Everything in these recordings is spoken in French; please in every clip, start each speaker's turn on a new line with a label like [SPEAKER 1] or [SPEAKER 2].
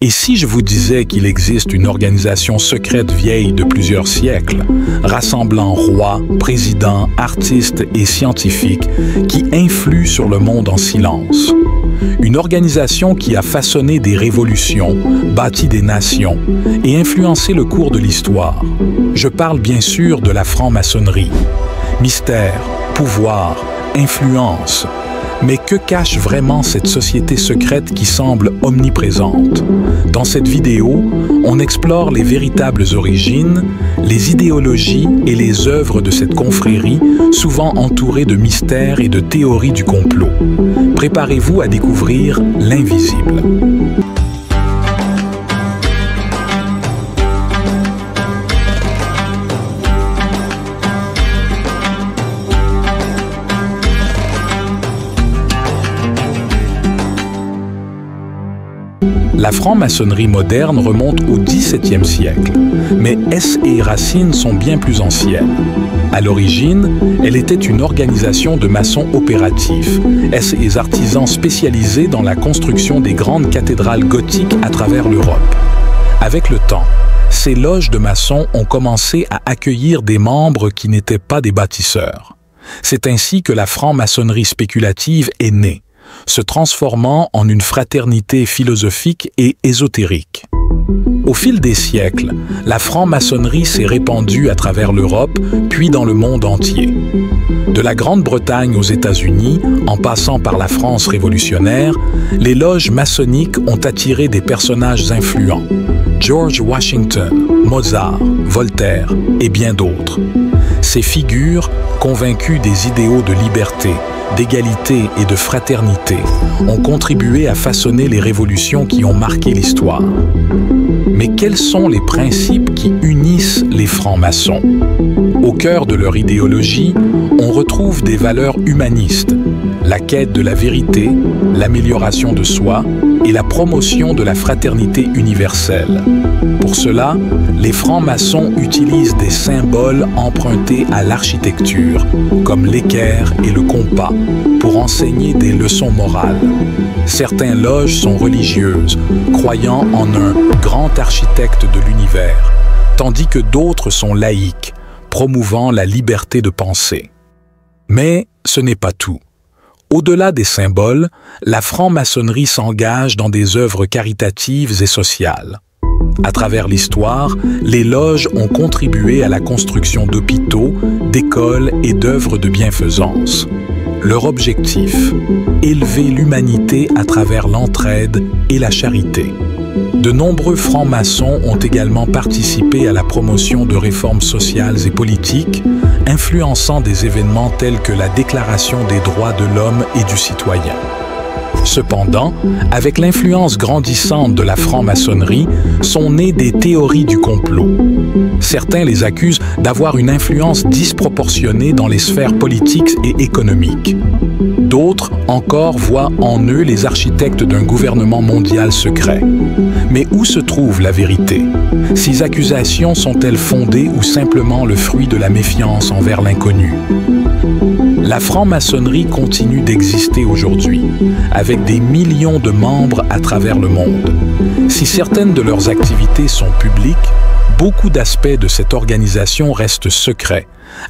[SPEAKER 1] Et si je vous disais qu'il existe une organisation secrète vieille de plusieurs siècles, rassemblant rois, présidents, artistes et scientifiques qui influent sur le monde en silence? Une organisation qui a façonné des révolutions, bâti des nations et influencé le cours de l'histoire. Je parle bien sûr de la franc-maçonnerie. Mystère, pouvoir, influence. Mais que cache vraiment cette société secrète qui semble omniprésente? Dans cette vidéo, on explore les véritables origines, les idéologies et les œuvres de cette confrérie, souvent entourée de mystères et de théories du complot. Préparez-vous à découvrir l'invisible. La franc-maçonnerie moderne remonte au XVIIe siècle, mais ses racines sont bien plus anciennes. À l'origine, elle était une organisation de maçons opératifs, ses artisans spécialisés dans la construction des grandes cathédrales gothiques à travers l'Europe. Avec le temps, ces loges de maçons ont commencé à accueillir des membres qui n'étaient pas des bâtisseurs. C'est ainsi que la franc-maçonnerie spéculative est née, se transformant en une fraternité philosophique et ésotérique. Au fil des siècles, la franc-maçonnerie s'est répandue à travers l'Europe, puis dans le monde entier. De la Grande-Bretagne aux États-Unis, en passant par la France révolutionnaire, les loges maçonniques ont attiré des personnages influents. George Washington, Mozart, Voltaire et bien d'autres. Ces figures, convaincues des idéaux de liberté, d'égalité et de fraternité, ont contribué à façonner les révolutions qui ont marqué l'histoire. Mais quels sont les principes qui unissent les francs-maçons? Au cœur de leur idéologie, on retrouve des valeurs humanistes, la quête de la vérité, l'amélioration de soi et la promotion de la fraternité universelle. Pour cela, les francs-maçons utilisent des symboles empruntés à l'architecture, comme l'équerre et le compas, pour enseigner des leçons morales. Certaines loges sont religieuses, croyant en un grand architecte de l'univers, tandis que d'autres sont laïques, promouvant la liberté de penser. Mais ce n'est pas tout. Au-delà des symboles, la franc-maçonnerie s'engage dans des œuvres caritatives et sociales. À travers l'histoire, les loges ont contribué à la construction d'hôpitaux, d'écoles et d'œuvres de bienfaisance. Leur objectif, élever l'humanité à travers l'entraide et la charité. De nombreux francs-maçons ont également participé à la promotion de réformes sociales et politiques, influençant des événements tels que la Déclaration des droits de l'homme et du citoyen. Cependant, avec l'influence grandissante de la franc-maçonnerie, sont nées des théories du complot. Certains les accusent d'avoir une influence disproportionnée dans les sphères politiques et économiques. D'autres encore voient en eux les architectes d'un gouvernement mondial secret. Mais où se trouve la vérité? Ces accusations sont-elles fondées ou simplement le fruit de la méfiance envers l'inconnu? La franc-maçonnerie continue d'exister aujourd'hui, avec des millions de membres à travers le monde. Si certaines de leurs activités sont publiques, beaucoup d'aspects de cette organisation restent secrets,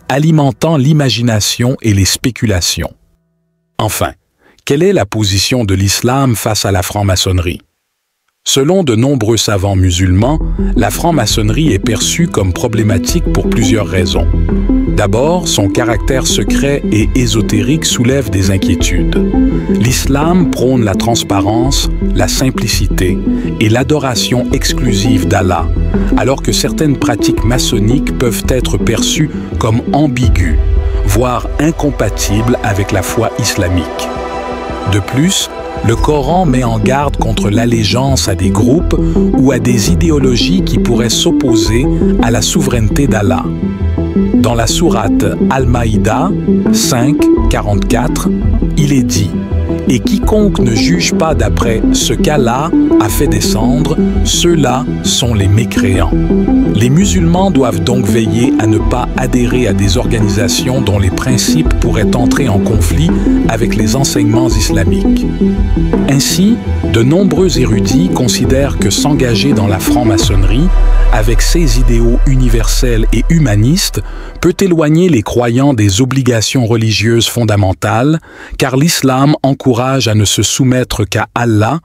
[SPEAKER 1] alimentant l'imagination et les spéculations. Enfin, quelle est la position de l'islam face à la franc-maçonnerie? Selon de nombreux savants musulmans, la franc-maçonnerie est perçue comme problématique pour plusieurs raisons. D'abord, son caractère secret et ésotérique soulève des inquiétudes. L'islam prône la transparence, la simplicité et l'adoration exclusive d'Allah, alors que certaines pratiques maçonniques peuvent être perçues comme ambiguës, voire incompatibles avec la foi islamique. De plus, le Coran met en garde contre l'allégeance à des groupes ou à des idéologies qui pourraient s'opposer à la souveraineté d'Allah. Dans la sourate Al-Maïda 5, 44, il est dit « Et quiconque ne juge pas d'après ce qu'Allah a fait descendre, ceux-là sont les mécréants. » Les musulmans doivent donc veiller à ne pas adhérer à des organisations dont les principes pourraient entrer en conflit avec les enseignements islamiques. Ainsi, de nombreux érudits considèrent que s'engager dans la franc-maçonnerie, avec ses idéaux universels et humanistes, peut éloigner les croyants des obligations religieuses fondamentales, car l'islam encourage à ne se soumettre qu'à Allah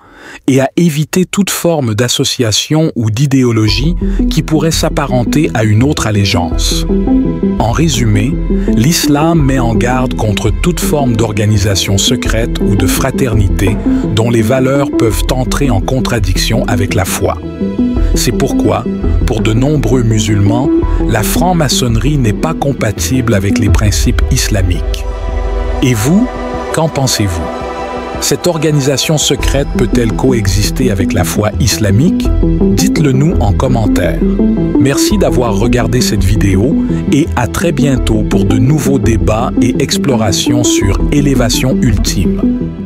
[SPEAKER 1] et à éviter toute forme d'association ou d'idéologie qui pourrait s'apparenter à une autre allégeance. En résumé, l'islam met en garde contre toute forme d'organisation secrète ou de fraternité dont les valeurs peuvent entrer en contradiction avec la foi. C'est pourquoi, pour de nombreux musulmans, la franc-maçonnerie n'est pas compatible avec les principes islamiques. Et vous, qu'en pensez-vous? Cette organisation secrète peut-elle coexister avec la foi islamique? Dites-le nous en commentaire. Merci d'avoir regardé cette vidéo et à très bientôt pour de nouveaux débats et explorations sur Élévation Ultime.